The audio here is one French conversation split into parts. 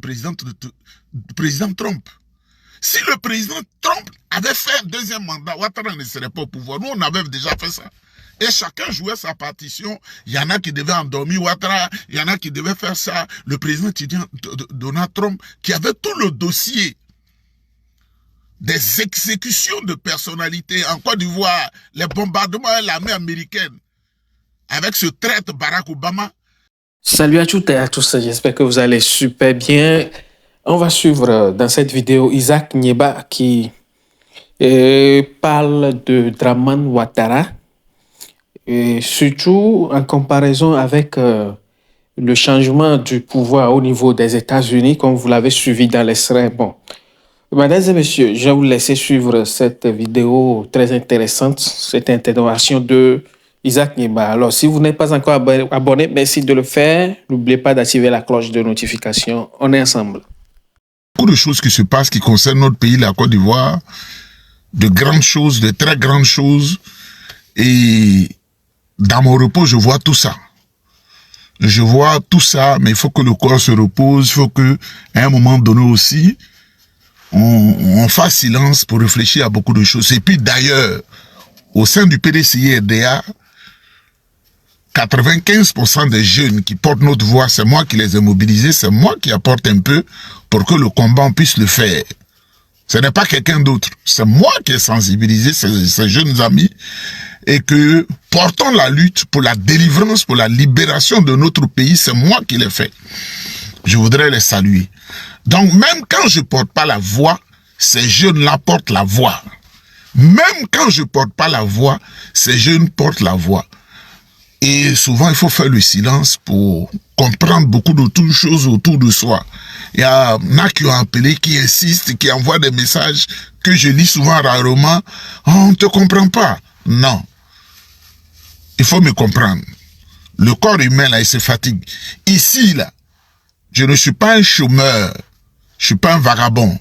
président Trump. Si le président Trump avait fait un deuxième mandat, Ouattara ne serait pas au pouvoir. Nous, on avait déjà fait ça. Et chacun jouait sa partition. Il y en a qui devaient endormir Ouattara, il y en a qui devaient faire ça. Le président Donald Trump, qui avait tout le dossier des exécutions de personnalités en Côte d'Ivoire, les bombardements à l'armée américaine, avec ce traître Barack Obama. Salut à toutes et à tous, j'espère que vous allez super bien. On va suivre dans cette vidéo Isaac Nieba qui parle de Dramane Ouattara, et surtout en comparaison avec le changement du pouvoir au niveau des États-Unis, comme vous l'avez suivi dans l'extrait. Bon, mesdames et messieurs, je vais vous laisser suivre cette vidéo très intéressante, cette intervention de Isaac Nieba. Alors, si vous n'êtes pas encore abonné, merci de le faire. N'oubliez pas d'activer la cloche de notification. On est ensemble. Beaucoup de choses qui se passent qui concernent notre pays, la Côte d'Ivoire, de grandes choses, de très grandes choses. Et dans mon repos, je vois tout ça. Je vois tout ça, mais il faut que le corps se repose, il faut que, à un moment donné aussi, on fasse silence pour réfléchir à beaucoup de choses. Et puis d'ailleurs, au sein du PDCI-RDA, 95% des jeunes qui portent notre voix, c'est moi qui les ai mobilisés, c'est moi qui apporte un peu pour que le combat on puisse le faire. Ce n'est pas quelqu'un d'autre, c'est moi qui ai sensibilisé ces jeunes amis et que portant la lutte pour la délivrance, pour la libération de notre pays, c'est moi qui l'ai fait. Je voudrais les saluer. Donc même quand je porte pas la voix, ces jeunes-là portent la voix. Même quand je porte pas la voix, ces jeunes portent la voix. Et souvent, il faut faire le silence pour comprendre beaucoup d'autres choses autour de soi. Il y en a qui ont appelé, qui insistent, qui envoient des messages que je lis souvent rarement. Oh, on ne te comprend pas. Non. Il faut me comprendre. Le corps humain, là, il se fatigue. Ici, là, je ne suis pas un chômeur. Je ne suis pas un vagabond.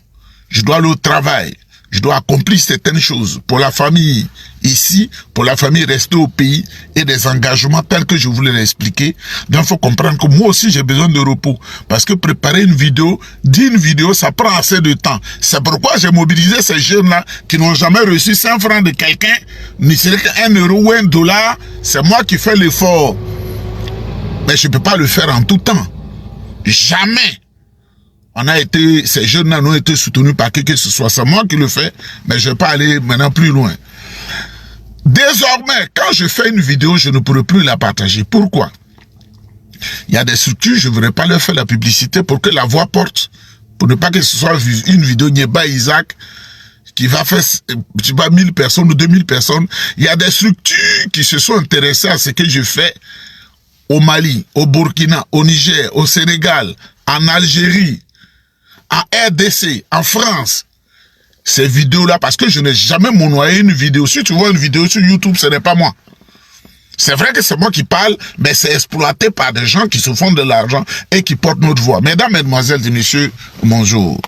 Je dois aller au travail. Je dois accomplir certaines choses pour la famille ici, pour la famille rester au pays et des engagements tels que je voulais l'expliquer. Donc il faut comprendre que moi aussi j'ai besoin de repos parce que préparer une vidéo, dire une vidéo, ça prend assez de temps. C'est pourquoi j'ai mobilisé ces jeunes-là qui n'ont jamais reçu 100 francs de quelqu'un, ni serait qu'un euro ou un dollar. C'est moi qui fais l'effort. Mais je ne peux pas le faire en tout temps. Jamais. Ces jeunes-là n'ont été soutenus par qui que ce soit. C'est moi qui le fais, mais je ne vais pas aller maintenant plus loin. Désormais, quand je fais une vidéo, je ne pourrai plus la partager. Pourquoi? Il y a des structures, je ne voudrais pas leur faire la publicité pour que la voix porte. Pour ne pas que ce soit une vidéo Nieba Isaac qui va faire, je sais pas, 1000 personnes ou 2000 personnes. Il y a des structures qui se sont intéressées à ce que je fais au Mali, au Burkina, au Niger, au Sénégal, en Algérie, en RDC, en France, ces vidéos-là, parce que je n'ai jamais monnoyé une vidéo. Si tu vois une vidéo sur YouTube, ce n'est pas moi. C'est vrai que c'est moi qui parle, mais c'est exploité par des gens qui se font de l'argent et qui portent notre voix. Mesdames, mesdemoiselles et messieurs, bonjour.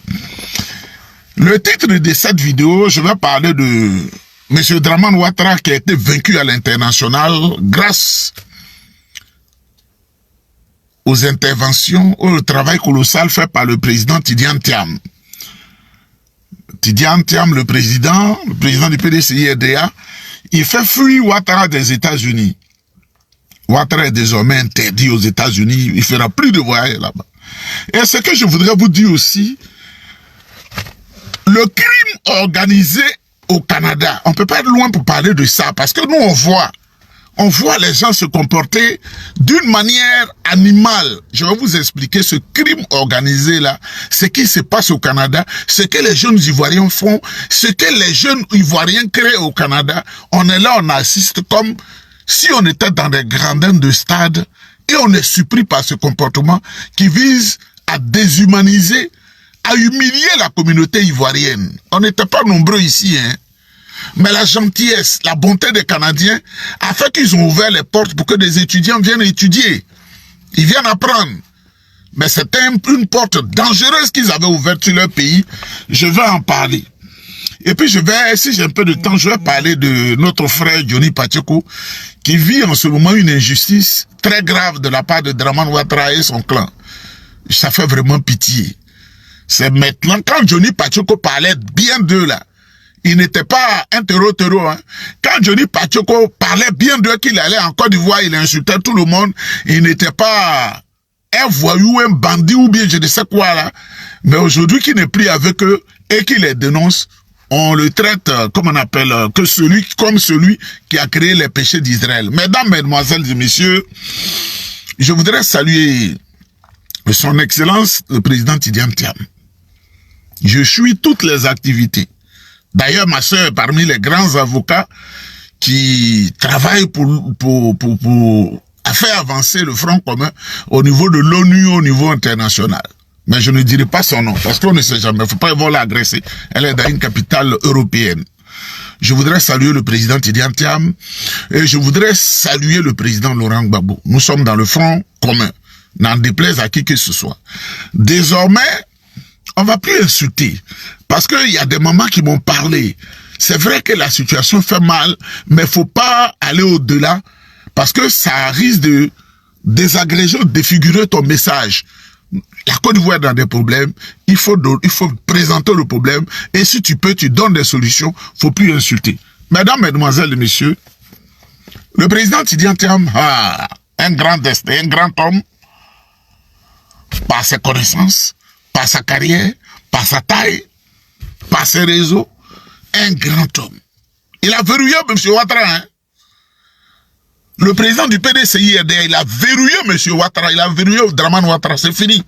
Le titre de cette vidéo, je vais parler de M. Dramane Ouattara qui a été vaincu à l'international grâce aux interventions, au travail colossal fait par le président Tidiane Thiam. Tidiane Thiam, le président du PDCI-RDA, il fait fuir Ouattara des États-Unis. Ouattara est désormais interdit aux États-Unis, il ne fera plus de voyage là-bas. Et ce que je voudrais vous dire aussi, le crime organisé au Canada, on ne peut pas être loin pour parler de ça, parce que nous on voit les gens se comporter d'une manière animale. Je vais vous expliquer ce crime organisé là, ce qui se passe au Canada, ce que les jeunes Ivoiriens font, ce que les jeunes Ivoiriens créent au Canada. On est là, on assiste comme si on était dans des grandins de stade et on est surpris par ce comportement qui vise à déshumaniser, à humilier la communauté ivoirienne. On n'était pas nombreux ici, hein. Mais la gentillesse, la bonté des Canadiens a fait qu'ils ont ouvert les portes pour que des étudiants viennent étudier. Ils viennent apprendre. Mais c'était une porte dangereuse qu'ils avaient ouverte sur leur pays. Je vais en parler. Et puis si j'ai un peu de temps, je vais parler de notre frère Johnny Pacheco qui vit en ce moment une injustice très grave de la part de Dramane Ouattara et son clan. Ça fait vraiment pitié. C'est maintenant, quand Johnny Pacheco parlait bien d'eux là, il n'était pas un terreau, hein. Quand Johnny Pacheco parlait bien d'eux, qu'il allait en Côte d'Ivoire, il insultait tout le monde, il n'était pas un voyou, un bandit ou bien je ne sais quoi là. Mais aujourd'hui, qu'il n'est plus avec eux et qu'il les dénonce, on le traite, comme on appelle, comme celui qui a créé les péchés d'Israël. Mesdames, mesdemoiselles et messieurs, je voudrais saluer son Excellence, le président Tidiane Thiam. Je suis toutes les activités. D'ailleurs, ma soeur est parmi les grands avocats qui travaillent pour faire avancer le Front commun au niveau de l'ONU, au niveau international. Mais je ne dirai pas son nom, parce qu'on ne sait jamais. Il ne faut pas vont l'agresser. Elle est dans une capitale européenne. Je voudrais saluer le président Tidiane Thiam et je voudrais saluer le président Laurent Gbagbo. Nous sommes dans le Front commun. N'en déplaise à qui que ce soit. Désormais, on va plus insulter. Parce qu'il y a des mamans qui m'ont parlé. C'est vrai que la situation fait mal, mais il ne faut pas aller au-delà. Parce que ça risque de désagréger, défigurer ton message. La Côte d'Ivoire est dans des problèmes. Il faut présenter le problème. Et si tu peux, tu donnes des solutions. Il ne faut plus insulter. Mesdames, mesdemoiselles et messieurs, le président Tidiane Thiam a un grand destin, un grand homme, par ses connaissances, par sa carrière, par sa taille, par ses réseaux, un grand homme. Il a verrouillé M. Ouattara. Hein? Le président du PDCIRD, il a verrouillé M. Ouattara, il a verrouillé Dramane Ouattara, c'est fini.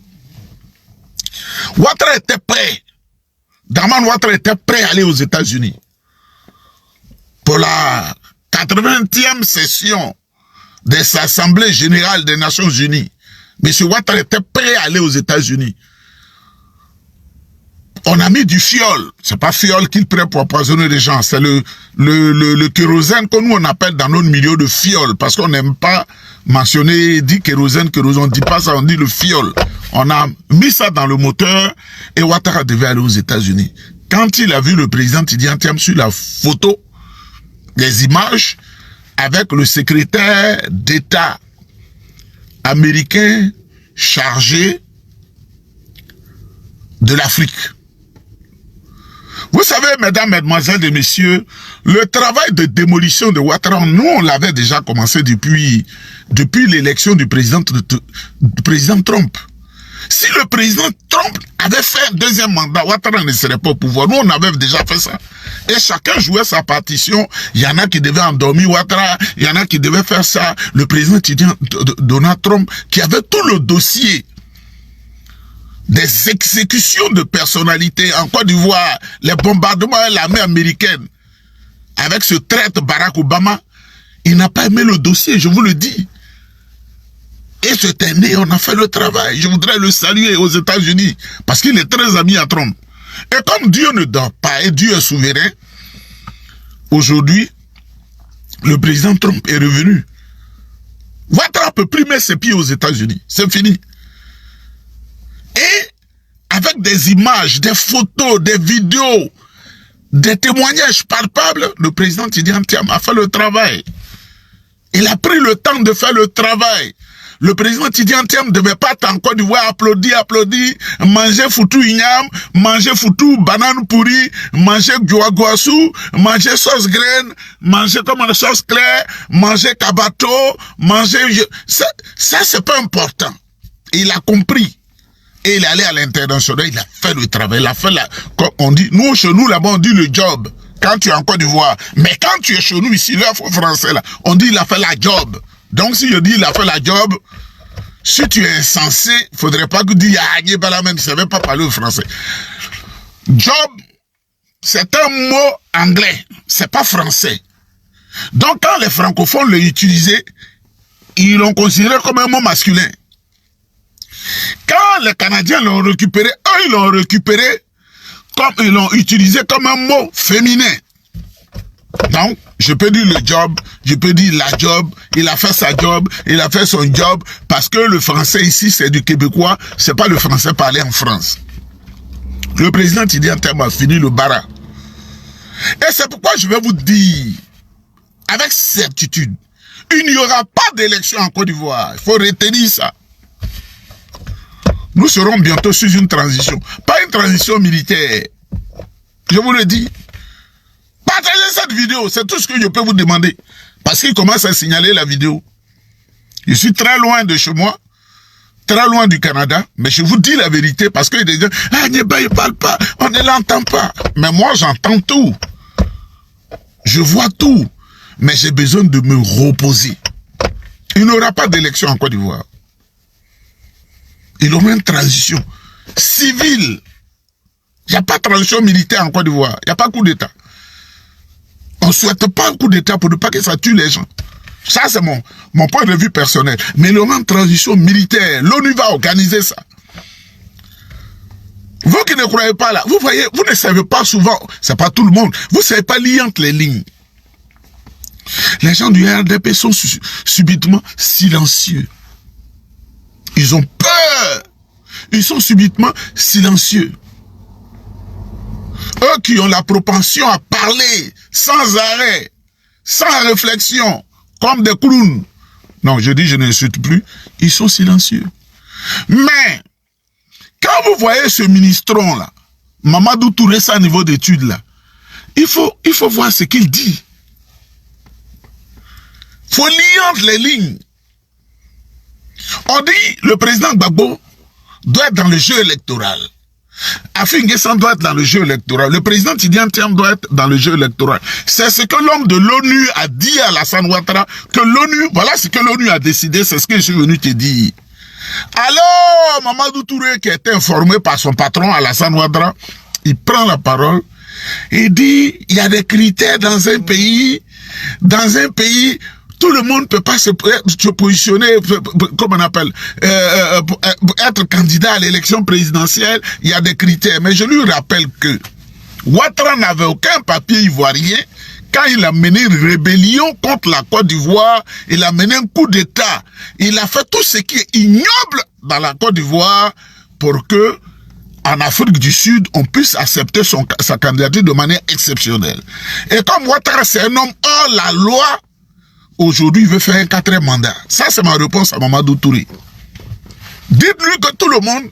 Ouattara était prêt. Dramane Ouattara était prêt à aller aux États-Unis. Pour la 80e session des assemblées générales des Nations Unies. M. Ouattara était prêt à aller aux États-Unis. On a mis du fiol. C'est pas fiol qu'il prend pour empoisonner les gens. C'est le kérosène que nous on appelle dans notre milieu de fiol. Parce qu'on n'aime pas mentionner, dit kérosène, on dit pas ça, on dit le fiol. On a mis ça dans le moteur et Ouattara devait aller aux États-Unis. Quand il a vu le président Tidiane Thiam sur la photo, les images, avec le secrétaire d'État américain chargé de l'Afrique. Vous savez, mesdames, mesdemoiselles et messieurs, le travail de démolition de Ouattara, nous, on l'avait déjà commencé depuis l'élection du président Trump. Si le président Trump avait fait un deuxième mandat, Ouattara ne serait pas au pouvoir. Nous, on avait déjà fait ça. Et chacun jouait sa partition. Il y en a qui devaient endormir Ouattara, il y en a qui devaient faire ça. Le président Donald Trump, qui avait tout le dossier des exécutions de personnalités en Côte d'Ivoire, les bombardements à l'armée américaine, avec ce traître Barack Obama, il n'a pas aimé le dossier, je vous le dis. Et cette année, on a fait le travail. Je voudrais le saluer aux États-Unis, parce qu'il est très ami à Trump. Et comme Dieu ne dort pas, et Dieu est souverain, aujourd'hui, le président Trump est revenu. Ouattara ne peut plus mettre ses pieds aux États-Unis. C'est fini. Et avec des images, des photos, des vidéos, des témoignages palpables, le président Tidiane Thiam a fait le travail. Il a pris le temps de faire le travail. Le président Tidiane Thiam ne devait pas en Côte d'Ivoire applaudir, manger foutu igname, manger foutu banane pourrie, manger guaguassou, manger sauce graine, manger comme une sauce claire, manger cabato, manger... Ça c'est pas important. Il a compris. Et il est allé à l'international, il a fait le travail, il a fait comme on dit, nous, chez nous, là-bas, on dit le job, quand tu es en Côte d'Ivoire. Mais quand tu es chez nous, ici, là, français, là, on dit il a fait la job. Donc, si je dis il a fait la job, si tu es insensé, il ne faudrait pas que tu dises, ah, tu ne savais pas parler au français. Job, c'est un mot anglais, c'est pas français. Donc, quand les francophones l'ont utilisé, ils l'ont considéré comme un mot masculin. Quand les Canadiens l'ont récupéré, eux, ils l'ont récupéré comme ils l'ont utilisé comme un mot féminin. Donc, je peux dire le job, je peux dire la job, il a fait sa job, il a fait son job, parce que le français ici, c'est du québécois, c'est pas le français parlé en France. Le président Tidiane Thiam a fini le bara. Et c'est pourquoi je vais vous dire, avec certitude, il n'y aura pas d'élection en Côte d'Ivoire. Il faut retenir ça. Nous serons bientôt sur une transition. Pas une transition militaire. Je vous le dis. Partagez cette vidéo, c'est tout ce que je peux vous demander. Parce qu'il commence à signaler la vidéo. Je suis très loin de chez moi, très loin du Canada, mais je vous dis la vérité parce que des gens, ah, Nieba, il parle pas, on ne l'entend pas. Mais moi, j'entends tout. Je vois tout. Mais j'ai besoin de me reposer. Il n'y aura pas d'élection en Côte d'Ivoire. Il y aura une transition civile. Il n'y a pas de transition militaire en Côte d'Ivoire. Il n'y a pas de coup d'État. On ne souhaite pas un coup d'État pour ne pas que ça tue les gens. Ça, c'est mon point de vue personnel. Mais il y aura une transition militaire. L'ONU va organiser ça. Vous qui ne croyez pas là, vous voyez, vous ne savez pas souvent, c'est pas tout le monde, vous ne savez pas lire entre les lignes. Les gens du RDP sont subitement silencieux. Ils ont peur. Ils sont subitement silencieux. Eux qui ont la propension à parler sans arrêt, sans réflexion, comme des clowns. Non, je dis, je n'insulte plus. Ils sont silencieux. Mais, quand vous voyez ce ministron-là, Mamadou Touré, à niveau d'études là, il faut voir ce qu'il dit. Il faut lire entre les lignes. On dit le président Gbagbo doit être dans le jeu électoral. Afin Guessan doit être dans le jeu électoral. Le président Tidiane Thiam doit être dans le jeu électoral. C'est ce que l'homme de l'ONU a dit à Alassane Ouattara, que l'ONU, voilà ce que l'ONU a décidé, c'est ce que je suis venu te dire. Alors, Mamadou Touré, qui était informé par son patron Alassane Ouattara, il prend la parole et dit, il y a des critères dans un pays, tout le monde ne peut pas se positionner, comme on appelle, être candidat à l'élection présidentielle, il y a des critères. Mais je lui rappelle que Ouattara n'avait aucun papier ivoirien quand il a mené une rébellion contre la Côte d'Ivoire, il a mené un coup d'État. Il a fait tout ce qui est ignoble dans la Côte d'Ivoire pour que, en Afrique du Sud, on puisse accepter sa candidature de manière exceptionnelle. Et comme Ouattara, c'est un homme hors la loi, aujourd'hui, il veut faire un 4e mandat. Ça, c'est ma réponse à Mamadou Touré. Dites-lui que tout le monde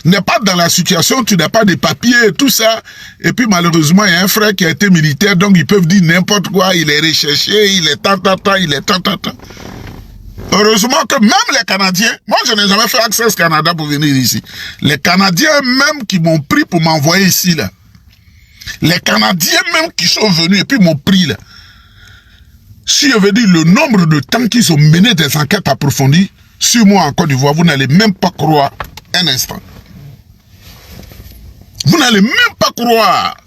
n'est pas dans la situation, tu n'as pas de papiers et tout ça. Et puis, malheureusement, il y a un frère qui a été militaire, donc ils peuvent dire n'importe quoi, il est recherché, il est il est Heureusement que même les Canadiens, moi je n'ai jamais fait Access Canada pour venir ici. Les Canadiens même qui m'ont pris pour m'envoyer ici, là. Les Canadiens même qui sont venus et puis m'ont pris, là. Si je veux dire le nombre de temps qu'ils ont mené des enquêtes approfondies sur moi en Côte d'Ivoire, vous n'allez même pas croire un instant. Vous n'allez même pas croire.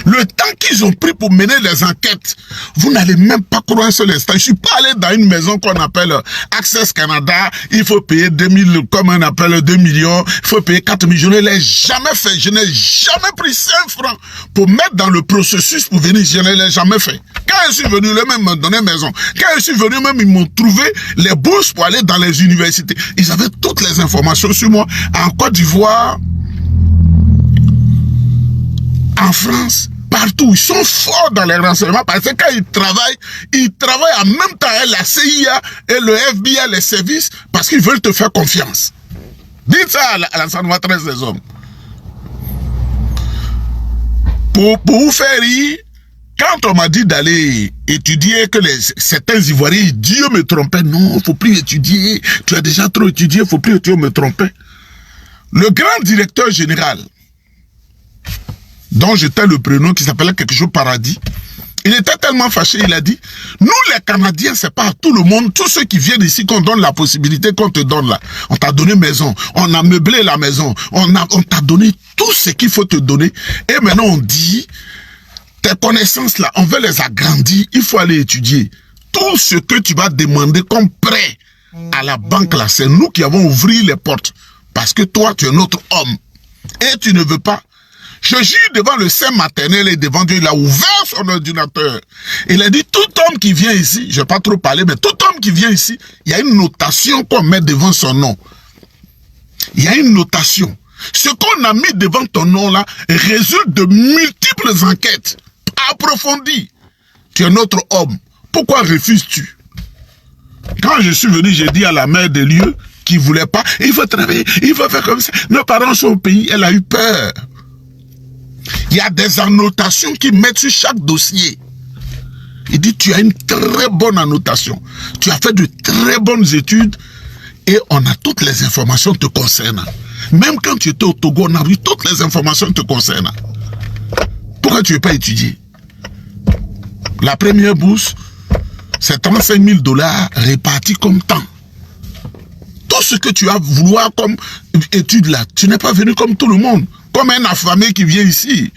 Le temps qu'ils ont pris pour mener les enquêtes, vous n'allez même pas croire un seul instant. Je suis pas allé dans une maison qu'on appelle Access Canada, il faut payer 2000, comme on appelle 2 millions, il faut payer 4 millions. Je ne l'ai jamais fait, je n'ai jamais pris 5 francs pour mettre dans le processus pour venir, je ne l'ai jamais fait. Quand je suis venu, le même me donner maison. Quand je suis venu, même ils m'ont trouvé les bourses pour aller dans les universités. Ils avaient toutes les informations sur moi. En Côte d'Ivoire, en France, partout, ils sont forts dans les renseignements parce que quand ils travaillent en même temps avec la CIA et le FBI, les services, parce qu'ils veulent te faire confiance. Dites ça à Alassane Ouattara des hommes. Pour vous faire rire, quand on m'a dit d'aller étudier que certains Ivoiriens, Dieu me trompait, non, il ne faut plus étudier, tu as déjà trop étudié, il ne faut plus étudier, me tromper. Le grand directeur général, dont j'étais le prénom, qui s'appelait quelque chose Paradis, il était tellement fâché, il a dit, nous les Canadiens, c'est pas à tout le monde, tous ceux qui viennent ici, qu'on donne la possibilité qu'on te donne là. On t'a donné maison, on a meublé la maison, on t'a donné tout ce qu'il faut te donner, et maintenant on dit, tes connaissances là, on veut les agrandir, il faut aller étudier. Tout ce que tu vas demander comme prêt à la banque là, c'est nous qui avons ouvert les portes, parce que toi, tu es notre homme, et tu ne veux pas. Je jure devant le Saint maternel et devant Dieu, il a ouvert son ordinateur. Il a dit, tout homme qui vient ici, je ne vais pas trop parler, mais tout homme qui vient ici, il y a une notation qu'on met devant son nom. Il y a une notation. Ce qu'on a mis devant ton nom là résulte de multiples enquêtes approfondies. Tu es notre homme. Pourquoi refuses-tu? Quand je suis venu, j'ai dit à la mère des lieux, qui ne voulait pas. Il faut travailler, il faut faire comme ça. Nos parents sont au pays, elle a eu peur. Il y a des annotations qui mettent sur chaque dossier. Il dit, tu as une très bonne annotation. Tu as fait de très bonnes études et on a toutes les informations te concernant. Même quand tu étais au Togo, on a vu toutes les informations te concernant. Pourquoi tu n'es pas étudié? La première bourse, c'est 35 000 $ répartis comme temps. Tout ce que tu as voulu comme étude là, tu n'es pas venu comme tout le monde, comme un affamé qui vient ici.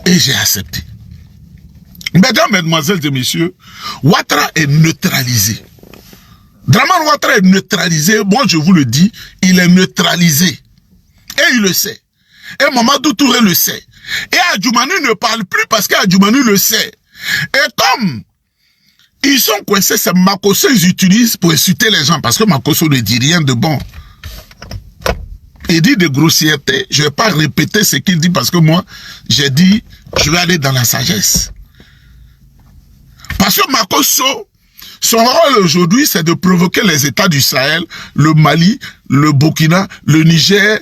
Et j'ai accepté. Mesdames, mesdemoiselles et messieurs, Ouattara est neutralisé. Dramane Ouattara est neutralisé. Moi, je vous le dis, il est neutralisé. Et il le sait. Et Mamadou Touré le sait. Et Adjoumani ne parle plus parce qu'Adjoumani le sait. Et comme ils sont coincés, c'est Makosso ils utilisent pour insulter les gens. Parce que Makosso ne dit rien de bon. Il dit de grossièreté. Je ne vais pas répéter ce qu'il dit parce que moi, j'ai dit, je vais aller dans la sagesse. Parce que Makosso, son rôle aujourd'hui, c'est de provoquer les États du Sahel, le Mali, le Burkina, le Niger.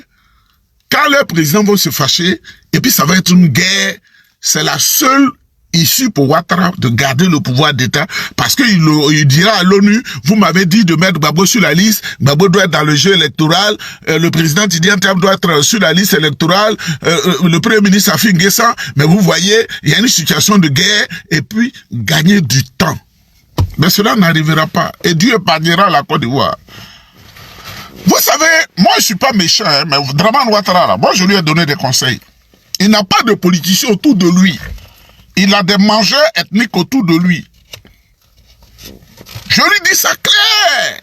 Quand leurs présidents vont se fâcher, et puis ça va être une guerre, c'est la seule issue pour Ouattara de garder le pouvoir d'État, parce qu'il dira à l'ONU, vous m'avez dit de mettre Gbagbo sur la liste, Gbagbo doit être dans le jeu électoral, le président Tidiane Thiam doit être sur la liste électorale, le premier ministre Affi N'Guessan, mais vous voyez, il y a une situation de guerre, et puis gagner du temps. Mais cela n'arrivera pas, et Dieu épargnera la Côte d'Ivoire. Vous savez, moi je suis pas méchant, hein, mais Dramane Ouattara, là, moi je lui ai donné des conseils. Il n'a pas de politiciens autour de lui. Il a des mangeurs ethniques autour de lui. Je lui dis ça clair.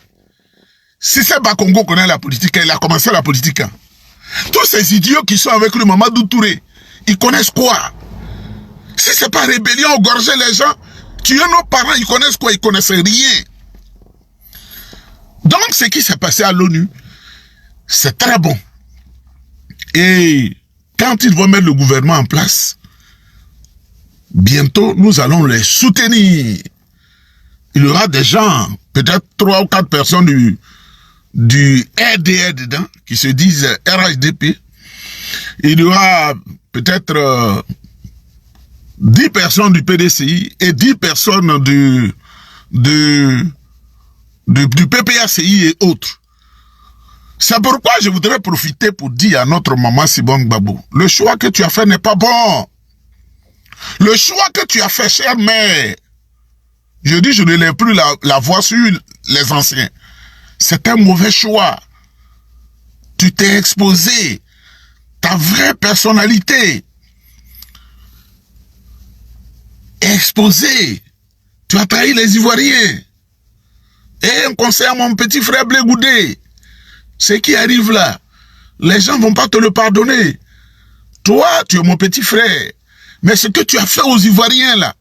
Si c'est Bakongo connaît la politique, il a commencé la politique. Hein. Tous ces idiots qui sont avec lui, Mamadou Touré, ils connaissent quoi? Si c'est pas rébellion, égorger les gens, tuer nos parents, ils connaissent quoi? Ils connaissent rien. Donc, ce qui s'est passé à l'ONU, c'est très bon. Et quand ils vont mettre le gouvernement en place, bientôt, nous allons les soutenir. Il y aura des gens, peut-être 3 ou 4 personnes du RDR dedans, qui se disent RHDP. Il y aura peut-être 10 personnes du PDCI et 10 personnes du PPACI et autres. C'est pourquoi je voudrais profiter pour dire à notre maman Sibong Gbagbo, le choix que tu as fait n'est pas bon. Le choix que tu as fait, chère mère, je dis, je ne lève plus la voix sur les anciens. C'est un mauvais choix. Tu t'es exposé. Ta vraie personnalité. Exposé. Tu as trahi les Ivoiriens. Et un conseil à mon petit frère Blé Goudé. Ce qui arrive là, les gens ne vont pas te le pardonner. Toi, tu es mon petit frère. Mais ce que tu as fait aux Ivoiriens là,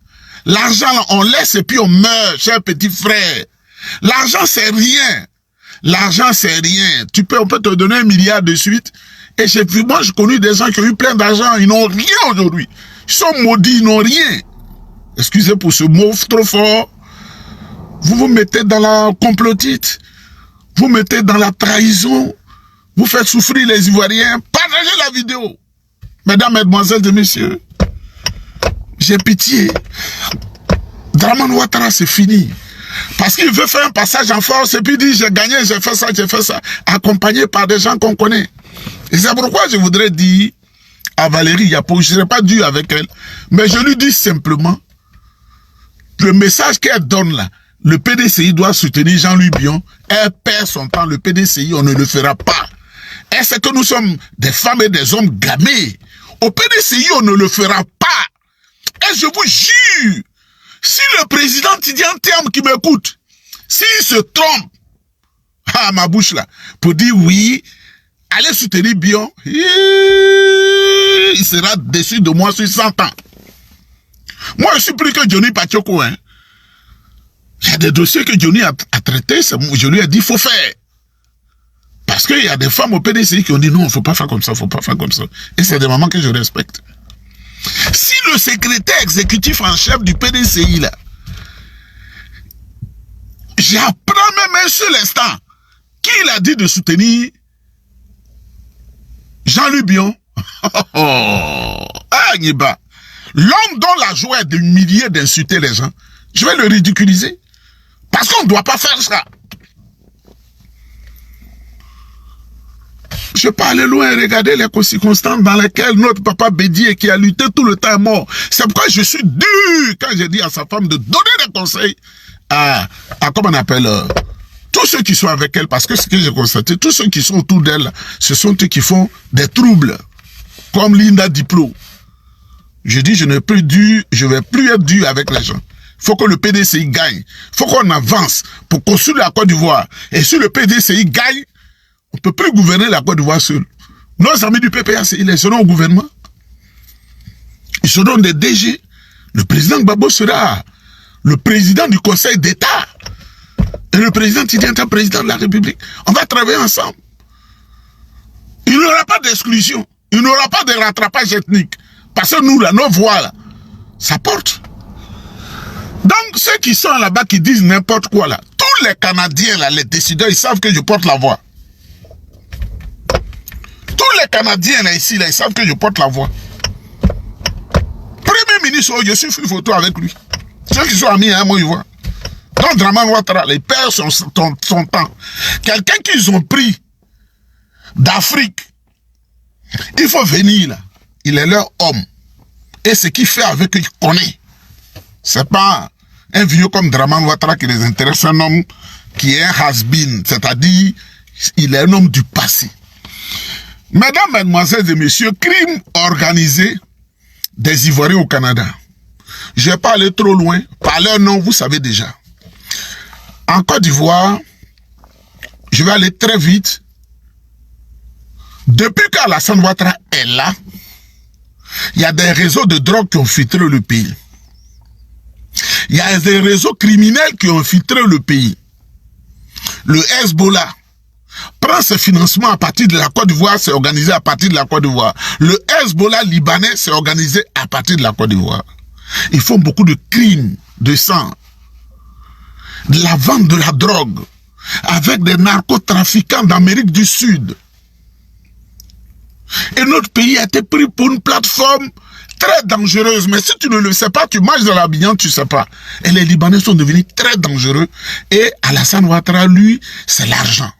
l'argent là, on laisse et puis on meurt, cher petit frère. L'argent c'est rien. L'argent c'est rien. On peut te donner 1 milliard de suite. Et moi j'ai connu des gens qui ont eu plein d'argent, ils n'ont rien aujourd'hui. Ils sont maudits, ils n'ont rien. Excusez pour ce mot trop fort. Vous vous mettez dans la complotite. Vous mettez dans la trahison. Vous faites souffrir les Ivoiriens. Partagez la vidéo. Mesdames, mesdemoiselles et messieurs. J'ai pitié. Dramane Ouattara, c'est fini. Parce qu'il veut faire un passage en force et puis il dit j'ai gagné, j'ai fait ça, accompagné par des gens qu'on connaît. Et c'est pourquoi je voudrais dire à Valérie Yapo, je ne serai pas dur avec elle, mais je lui dis simplement, le message qu'elle donne là, le PDCI doit soutenir Jean-Louis Bion, elle perd son temps, le PDCI, on ne le fera pas. Et c'est que nous sommes des femmes et des hommes gamés. Au PDCI, on ne le fera pas. Et je vous jure, si le président Tidiane Thiam qui m'écoute, s'il se trompe, à ma bouche là, pour dire oui, allez soutenir Bion, il sera déçu de moi sur 100 ans. Moi, je suis plus que Johnny Pachoko, hein. Il y a des dossiers que Johnny a traités, je lui ai dit, il faut faire. Parce qu'il y a des femmes au PDCI qui ont dit non, il ne faut pas faire comme ça, il ne faut pas faire comme ça. Et c'est des mamans que je respecte. Si le secrétaire exécutif en chef du PDCI, là, j'apprends même un seul instant Qui il a dit de soutenir Jean-Louis Bion? Ah, Niba. L'homme dont la joie est d'humilier, d'insulter les gens, je vais le ridiculiser. Parce qu'on ne doit pas faire ça. Je peux aller loin et regarder les circonstances dans lesquelles notre papa Bédié, qui a lutté tout le temps, est mort. C'est pourquoi je suis dur quand j'ai dit à sa femme de donner des conseils à comment on appelle, tous ceux qui sont avec elle, parce que ce que j'ai constaté, tous ceux qui sont autour d'elle, ce sont eux qui font des troubles, comme Linda Diplo. Je dis, je vais plus être dur avec les gens. Il faut que le PDCI gagne. Il faut qu'on avance pour construire la Côte d'Ivoire. Et si le PDCI gagne, on ne peut plus gouverner la Côte d'Ivoire seul. Nos amis du PPAC, ils seront au gouvernement. Ils seront des DG. Le président Gbagbo sera le président du Conseil d'État. Et le président Tidjanta, président de la République. On va travailler ensemble. Il n'y aura pas d'exclusion. Il n'y aura pas de rattrapage ethnique. Parce que nous, là, nos voix, là, ça porte. Donc, ceux qui sont là-bas, qui disent n'importe quoi, là, tous les Canadiens, là, les décideurs, ils savent que je porte la voix. Tous les Canadiens, là, ici, là, ils savent que je porte la voix. Premier ministre, je suis fait une photo avec lui. Ceux qui sont amis, hein, moi, ils voient. Donc, Dramane Ouattara, il perd son temps. Quelqu'un qu'ils ont pris d'Afrique, il faut venir, là. Il est leur homme. Et ce qu'il fait avec eux, il connaît. C'est pas un vieux comme Dramane Ouattara qui les intéresse, un homme qui est un has-been, c'est-à-dire, il est un homme du passé. Mesdames, Mesdemoiselles et Messieurs, crime organisé des Ivoiriens au Canada. Je ne vais pas aller trop loin. Par leur nom, vous savez déjà. En Côte d'Ivoire, je vais aller très vite. Depuis qu'Alassane Ouattara est là, il y a des réseaux de drogue qui ont filtré le pays. Il y a des réseaux criminels qui ont filtré le pays. Le Hezbollah prend ses financements à partir de la Côte d'Ivoire, c'est organisé à partir de la Côte d'Ivoire. Le Hezbollah libanais, c'est organisé à partir de la Côte d'Ivoire. Ils font beaucoup de crimes de sang, de la vente de la drogue, avec des narcotrafiquants d'Amérique du Sud. Et notre pays a été pris pour une plateforme très dangereuse. Mais si tu ne le sais pas, tu marches dans la Bignan, tu ne sais pas. Et les Libanais sont devenus très dangereux. Et Alassane Ouattara, lui, c'est l'argent.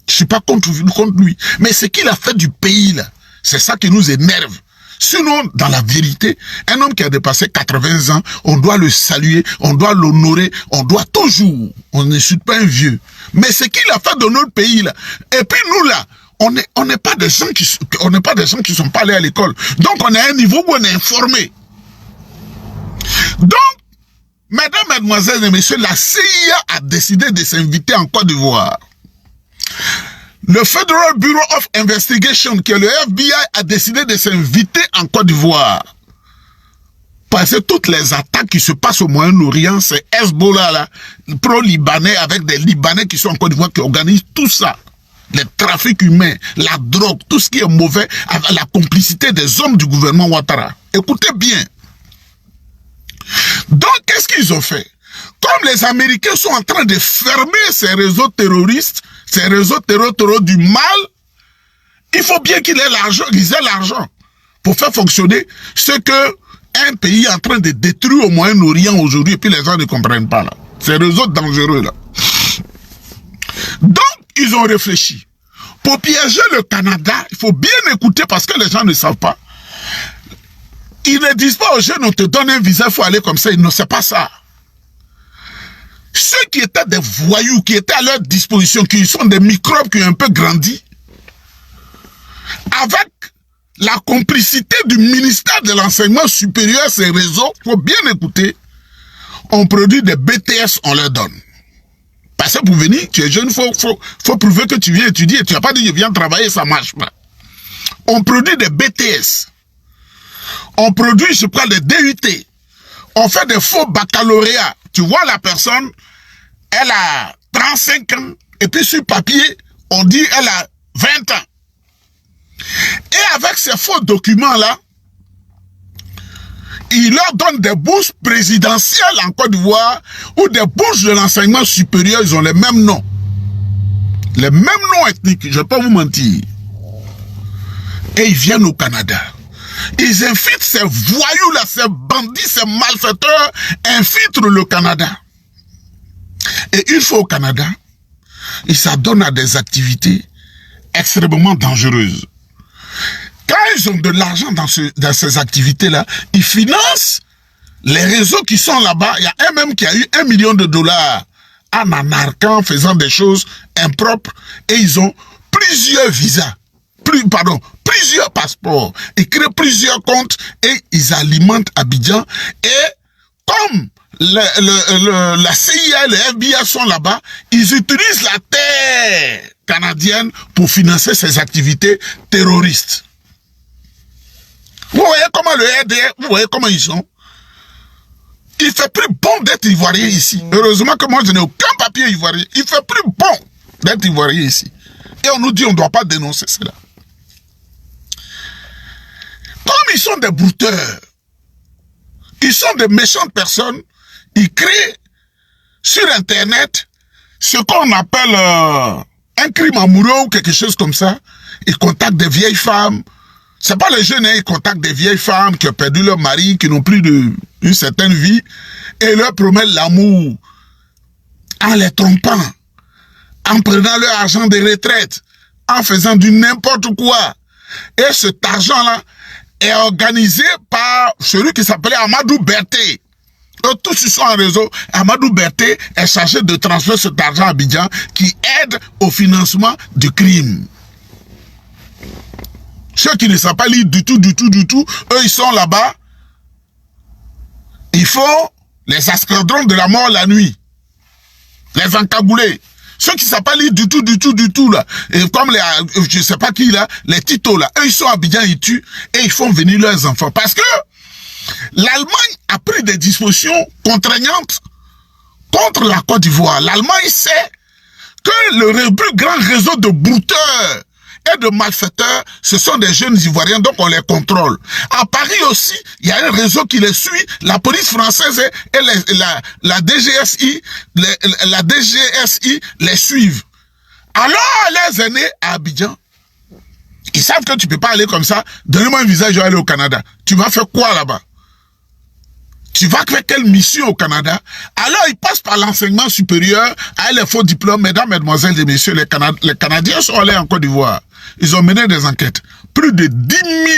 Je ne suis pas contre lui. Mais ce qu'il a fait du pays, là, c'est ça qui nous énerve. Sinon, dans la vérité, un homme qui a dépassé 80 ans, on doit le saluer, on doit l'honorer, on doit toujours, on n'insulte pas un vieux. Mais ce qu'il a fait dans notre pays, là, et puis nous, là, on n'est pas des gens qui sont pas allés à l'école. Donc, on est à un niveau où on est informé. Donc, mesdames, mesdemoiselles et messieurs, la CIA a décidé de s'inviter en Côte d'Ivoire. Le Federal Bureau of Investigation, qui est le FBI, a décidé de s'inviter en Côte d'Ivoire. Parce que toutes les attaques qui se passent au Moyen-Orient, c'est Hezbollah, là, pro-libanais, avec des Libanais qui sont en Côte d'Ivoire, qui organisent tout ça. Les trafics humains, la drogue, tout ce qui est mauvais, avec la complicité des hommes du gouvernement Ouattara. Écoutez bien. Donc, qu'est-ce qu'ils ont fait? Comme les Américains sont en train de fermer ces réseaux terroristes, ces réseaux terror du mal, il faut bien qu'ils aient l'argent, pour faire fonctionner ce que un pays est en train de détruire au Moyen-Orient aujourd'hui, et puis les gens ne comprennent pas là. Ces réseaux dangereux là. Donc, ils ont réfléchi. Pour piéger le Canada, il faut bien écouter parce que les gens ne savent pas. Ils ne disent pas aux jeunes, on te donne un visa, il faut aller comme ça. Ils ne savent pas ça. Ceux qui étaient des voyous, qui étaient à leur disposition, qui sont des microbes qui ont un peu grandi, avec la complicité du ministère de l'enseignement supérieur, ces réseaux, il faut bien écouter, on produit des BTS, on leur donne. Parce que pour venir, tu es jeune, faut prouver que tu viens étudier. Tu n'as pas dit je viens travailler, ça marche pas. On produit des BTS. On produit, je prends des DUT. On fait des faux baccalauréats. Tu vois la personne, elle a 35 ans, et puis sur papier, on dit elle a 20 ans. Et avec ces faux documents-là, ils leur donnent des bourses présidentielles en Côte d'Ivoire ou des bourses de l'enseignement supérieur, ils ont les mêmes noms. les mêmes noms ethniques, je ne vais pas vous mentir. Et ils viennent au Canada. Ils infiltrent ces voyous-là, ces bandits, ces malfaiteurs, infiltrent le Canada. Et une fois au Canada, ils s'adonnent à des activités extrêmement dangereuses. Quand ils ont de l'argent dans ces activités-là, ils financent les réseaux qui sont là-bas. Il y a un même qui a eu $1 million en anarquant, faisant des choses impropres. Et ils ont plusieurs visas, plusieurs passeports. Ils créent plusieurs comptes et ils alimentent Abidjan. Et comme la CIA et le FBI sont là-bas, ils utilisent la terre canadienne pour financer ces activités terroristes. Vous voyez comment le RDR, vous voyez comment ils sont. Il fait plus bon d'être ivoirien ici. Heureusement que moi je n'ai aucun papier ivoirien. Il fait plus bon d'être ivoirien ici. Et on nous dit on ne doit pas dénoncer cela. Comme ils sont des brouteurs, ils sont des méchantes personnes, ils créent sur Internet ce qu'on appelle un crime amoureux ou quelque chose comme ça. Ils contactent des vieilles femmes. C'est pas les jeunes, hein, ils contactent des vieilles femmes qui ont perdu leur mari, qui n'ont plus une certaine vie, et leur promettent l'amour en les trompant, en prenant leur argent de retraite, en faisant du n'importe quoi. Et cet argent-là est organisé par celui qui s'appelait Amadou Berté. Eux tous ils sont en réseau. Amadou Berté est chargé de transférer cet argent à Abidjan qui aide au financement du crime. Ceux qui ne savent pas lire du tout, eux ils sont là-bas. Ils font les escadrons de la mort la nuit. Les encagoulés. Ceux qui ne savent pas lire du tout là. Et comme les, je ne sais pas qui là, les titos là. Eux ils sont à Abidjan, ils tuent et ils font venir leurs enfants. Parce que l'Allemagne a pris des dispositions contraignantes contre la Côte d'Ivoire. L'Allemagne sait que le plus grand réseau de brouteurs et de malfaiteurs, ce sont des jeunes Ivoiriens, donc on les contrôle. À Paris aussi, il y a un réseau qui les suit, la police française et la DGSI, la DGSI les suivent. Alors, les aînés à Abidjan, ils savent que tu ne peux pas aller comme ça, donnez-moi un visa, je vais aller au Canada. Tu vas faire quoi là-bas? Tu vas faire quelle mission au Canada? Alors, ils passent par l'enseignement supérieur, avec les faux diplômes. Mesdames, mesdemoiselles et messieurs, les Canadiens sont allés en Côte d'Ivoire. Ils ont mené des enquêtes. Plus de 10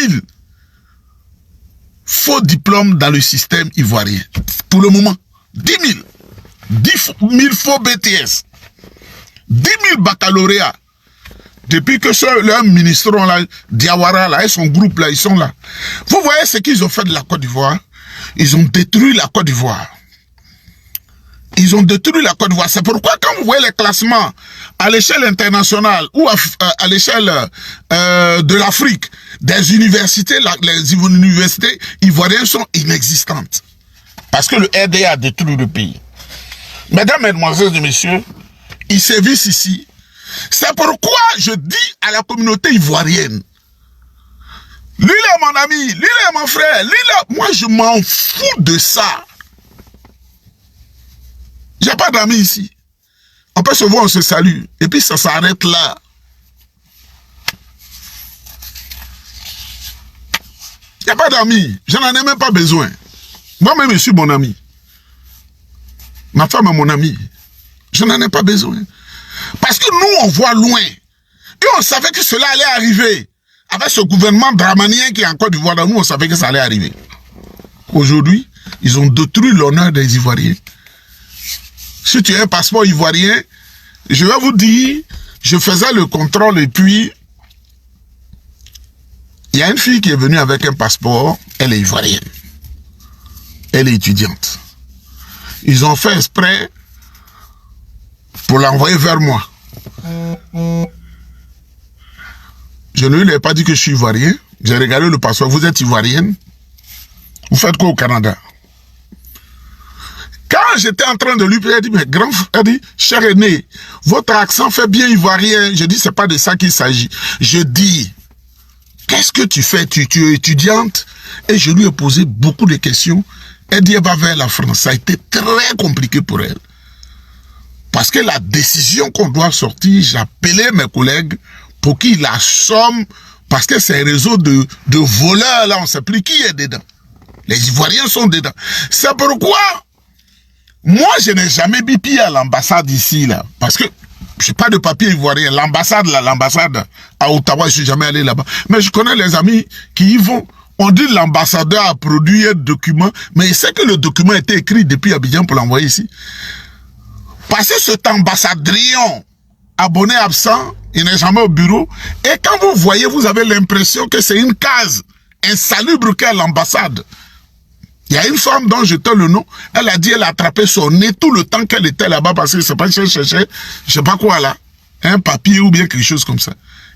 000 faux diplômes dans le système ivoirien. Pour le moment, 10 000. 10 000 faux BTS. 10 000 baccalauréats. Depuis que leurs ministres là, Diawara là, et son groupe là, ils sont là. Vous voyez ce qu'ils ont fait de la Côte d'Ivoire? Ils ont détruit la Côte d'Ivoire. Ils ont détruit la Côte d'Ivoire. C'est pourquoi quand vous voyez les classements à l'échelle internationale ou à l'échelle de l'Afrique, des universités, les universités ivoiriennes sont inexistantes. Parce que le RDA a détruit le pays. Mesdames, mesdemoiselles et messieurs, ils sévissent ici. C'est pourquoi je dis à la communauté ivoirienne, lui est mon ami, lui est mon frère, lui est... Moi, je m'en fous de ça. J'ai pas d'amis ici. On peut se voir, on se salue. Et puis ça s'arrête là. Il n'y a pas d'amis. Je n'en ai même pas besoin. Moi-même, je suis mon ami. Ma femme est mon ami. Je n'en ai pas besoin. Parce que nous, on voit loin. Et on savait que cela allait arriver. Avec ce gouvernement dramanien qui est en Côte d'Ivoire, nous, on savait que ça allait arriver. Aujourd'hui, ils ont détruit l'honneur des Ivoiriens. Si tu as un passeport ivoirien, je vais vous dire, je faisais le contrôle et puis, il y a une fille qui est venue avec un passeport, elle est ivoirienne. Elle est étudiante. Ils ont fait exprès pour l'envoyer vers moi. Je ne lui ai pas dit que je suis ivoirien. J'ai regardé le passeport. Vous êtes ivoirienne? Vous faites quoi au Canada? Quand j'étais en train de lui dire, elle dit, mais grand frère, elle dit, cher aîné, votre accent fait bien ivoirien. Je dis, c'est pas de ça qu'il s'agit. Je dis, qu'est-ce que tu fais? Tu es étudiante? Et je lui ai posé beaucoup de questions. Elle dit, elle va vers la France. Ça a été très compliqué pour elle. Parce que la décision qu'on doit sortir, j'appelais mes collègues pour qu'ils assomment, parce que c'est un réseau de voleurs, là, on ne sait plus qui est dedans. Les Ivoiriens sont dedans. C'est pourquoi, moi, je n'ai jamais mis pied à l'ambassade ici, là. Parce que, je n'ai pas de papier ivoirien. L'ambassade, là, l'ambassade à Ottawa, je suis jamais allé là-bas. Mais je connais les amis qui y vont. On dit l'ambassadeur a produit un document, mais il sait que le document a été écrit depuis Abidjan pour l'envoyer ici. Parce que cet ambassadrion, abonné absent, il n'est jamais au bureau. Et quand vous voyez, vous avez l'impression que c'est une case insalubre qu'est l'ambassade. Il y a une femme dont je te le nom, elle a dit elle a attrapé son nez tout le temps qu'elle était là-bas parce que c'est pas chercher, je sais pas quoi là, un papier ou bien quelque chose comme ça.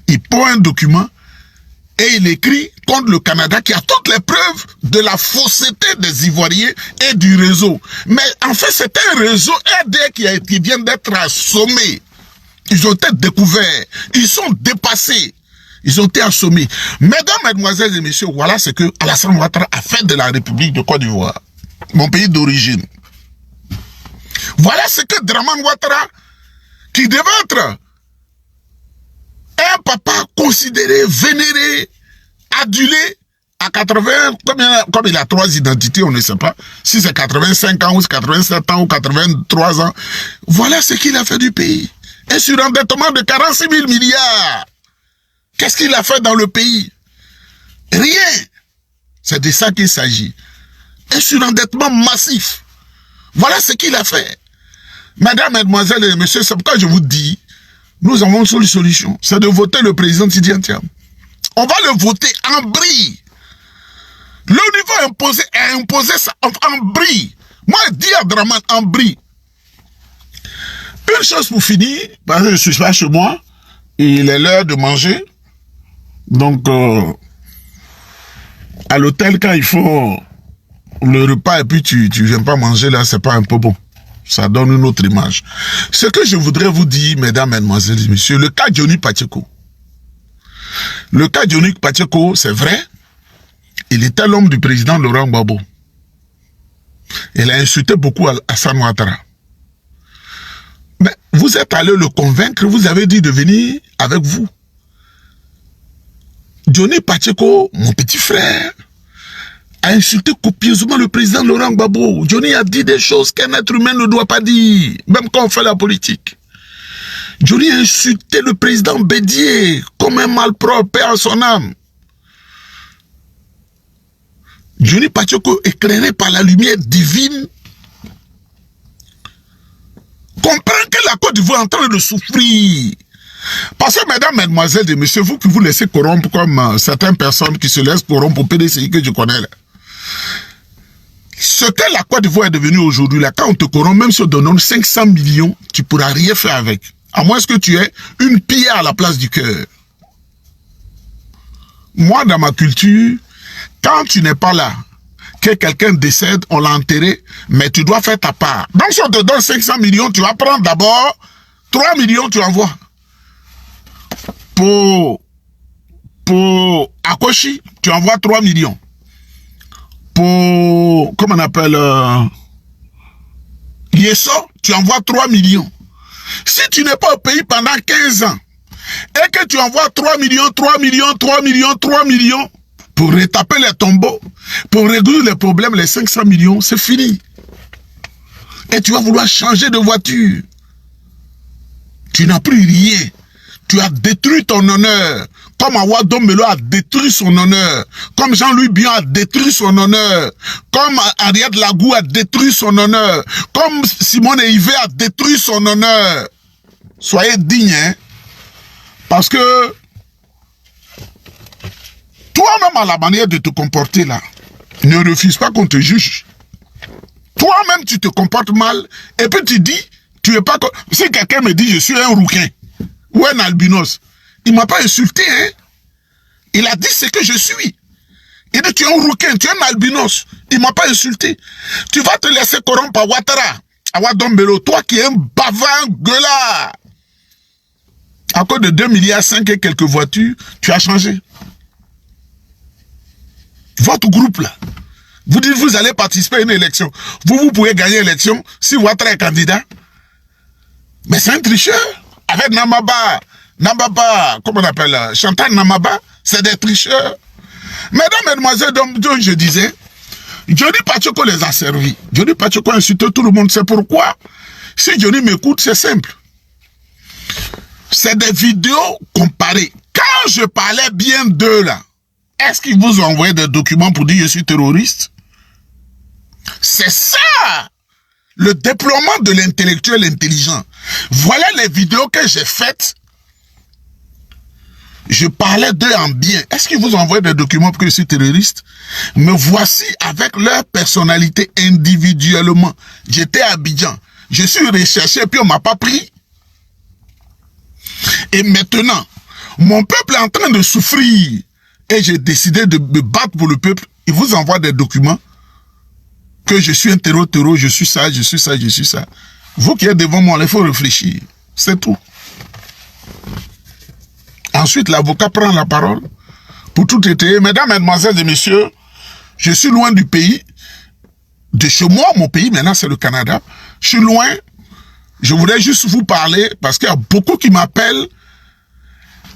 Il prend un document et il écrit contre le Canada qui a toutes les preuves de la fausseté des Ivoiriens et du réseau. Mais en fait, c'est un réseau aidé qui vient d'être assommé. Ils ont été découverts. Ils sont dépassés. Ils ont été assommés. Mesdames, mesdemoiselles et messieurs, voilà ce que Alassane Ouattara a fait de la République de Côte d'Ivoire, mon pays d'origine. Voilà ce que Dramane Ouattara, qui devait être un papa considéré, vénéré, adulé, à 80, comme il a 3 identités, on ne sait pas, si c'est 85 ans, ou 87 ans, ou 83 ans, voilà ce qu'il a fait du pays. Un surendettement de 46 000 milliards. Qu'est-ce qu'il a fait dans le pays? Rien. C'est de ça qu'il s'agit. Un surendettement massif. Voilà ce qu'il a fait. Mesdames, mesdemoiselles et messieurs, c'est pourquoi je vous dis, nous avons une seule solution, c'est de voter le président Sidi Antiam. On va le voter en bris. Le niveau imposé est imposé en bris. Moi, je dis à Dramane en bris. Une chose pour finir, parce que je suis pas chez moi, il est l'heure de manger. Donc, à l'hôtel, quand il faut le repas et puis tu viens pas manger là, c'est pas un peu bon. Ça donne une autre image. Ce que je voudrais vous dire, mesdames, mesdemoiselles et messieurs, le cas Johnny Pacheco. Le cas Johnny Pacheco, c'est vrai, il était l'homme du président Laurent Gbagbo. Il a insulté beaucoup Alassane Ouattara. Mais vous êtes allé le convaincre, vous avez dit de venir avec vous. Johnny Pacheco, mon petit frère, a insulté copieusement le président Laurent Gbagbo. Johnny a dit des choses qu'un être humain ne doit pas dire, même quand on fait la politique. Johnny a insulté le président Bédier comme un malpropre, paix à son âme. Johnny Pacheco, éclairé par la lumière divine, comprend que la Côte d'Ivoire est en train de souffrir. Parce que, mesdames, mesdemoiselles et messieurs, vous qui vous laissez corrompre comme certaines personnes qui se laissent corrompre au PDCI que je connais là. Ce que la Côte d'Ivoire est devenue aujourd'hui, là, quand on te corrompt, même si on te donne 500 millions, tu ne pourras rien faire avec. À moins que tu aies une pierre à la place du cœur. Moi, dans ma culture, quand tu n'es pas là, que quelqu'un décède, on l'a enterré, mais tu dois faire ta part. Donc, si on te donne 500 millions, tu vas prendre d'abord 3 millions, tu envoies. Pour Akoshi, tu envoies 3 millions. Pour, comment on appelle, Yeso, tu envoies 3 millions. Si tu n'es pas au pays pendant 15 ans, et que tu envoies 3 millions, 3 millions, 3 millions, 3 millions, pour retaper les tombeaux, pour résoudre les problèmes, les 500 millions, c'est fini. Et tu vas vouloir changer de voiture. Tu n'as plus rien. Tu as détruit ton honneur. Comme Awa Dombelo a détruit son honneur. Comme Jean-Louis Bion a détruit son honneur. Comme Ariad Lagou a détruit son honneur. Comme Simone Yves a détruit son honneur. Soyez dignes, hein? Parce que toi-même, à la manière de te comporter là, ne refuse pas qu'on te juge. Toi-même, tu te comportes mal et puis tu dis, tu es pas... Si quelqu'un me dit, je suis un rouquin ou un albinos, il ne m'a pas insulté, hein. Il a dit ce que je suis. Il dit, tu es un rouquin, tu es un albinos. Il ne m'a pas insulté. Tu vas te laisser corrompre par Ouattara, Awa Dombelo, toi qui es un bavard, un gueulard. À cause de 2,5 milliards et quelques voitures, tu as changé. Votre groupe là, vous dites vous allez participer à une élection. Vous pouvez gagner l'élection si Ouattara est candidat. Mais c'est un tricheur. Avec Namaba, comment on appelle, Chantal Namaba, c'est des tricheurs. Mesdames, mesdemoiselles, donc je disais, Johnny Pachoko les a servis. Johnny Pachoko a insulté tout le monde. C'est pourquoi, si Johnny m'écoute, c'est simple. C'est des vidéos comparées. Quand je parlais bien d'eux là, est-ce qu'ils vous ont envoyé des documents pour dire que je suis terroriste? C'est ça, le déploiement de l'intellectuel intelligent. Voilà les vidéos que j'ai faites. Je parlais d'eux en bien. Est-ce qu'ils vous ont envoyé des documents pour que je suis terroriste? Me voici avec leur personnalité individuellement. J'étais à Abidjan. Je suis recherché et puis on m'a pas pris. Et maintenant, mon peuple est en train de souffrir. Et j'ai décidé de me battre pour le peuple. Il vous envoie des documents. Que je suis un terreau, je suis ça, je suis ça, je suis ça. Vous qui êtes devant moi, il faut réfléchir. C'est tout. Ensuite, l'avocat prend la parole pour tout étayer. Mesdames, mesdemoiselles et messieurs, je suis loin du pays. De chez moi, mon pays, maintenant, c'est le Canada. Je suis loin. Je voudrais juste vous parler parce qu'il y a beaucoup qui m'appellent.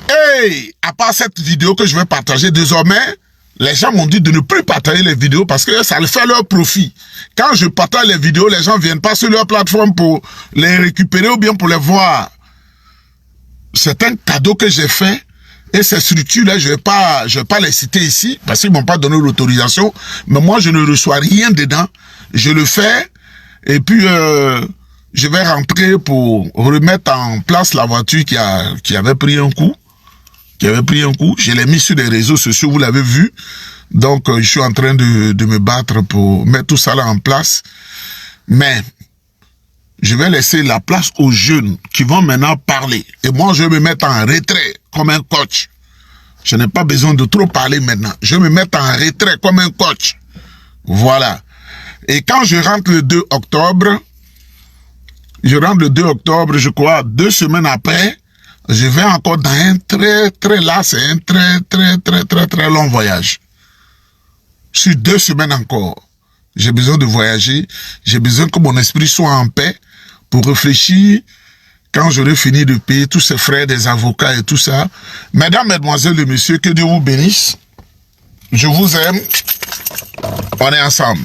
Et à part cette vidéo que je vais partager, désormais, les gens m'ont dit de ne plus partager les vidéos parce que ça fait leur profit. Quand je partage les vidéos, les gens ne viennent pas sur leur plateforme pour les récupérer ou bien pour les voir. C'est un cadeau que j'ai fait. Et ces structures-là, je vais pas les citer ici parce qu'ils m'ont pas donné l'autorisation. Mais moi, je ne reçois rien dedans. Je le fais et puis je vais rentrer pour remettre en place la voiture qui avait pris un coup. Je l'ai mis sur les réseaux sociaux, vous l'avez vu. Donc, je suis en train de me battre pour mettre tout ça là en place. Mais, je vais laisser la place aux jeunes qui vont maintenant parler. Et moi, je vais me mettre en retrait comme un coach. Je n'ai pas besoin de trop parler maintenant. Je vais me mettre en retrait comme un coach. Voilà. Et quand je rentre le 2 octobre, je crois, 2 semaines après, je vais encore dans un c'est un très long voyage. Sur 2 semaines encore. J'ai besoin de voyager. J'ai besoin que mon esprit soit en paix pour réfléchir quand j'aurai fini de payer tous ces frais des avocats et tout ça. Mesdames, mesdemoiselles et messieurs, que Dieu vous bénisse. Je vous aime. On est ensemble.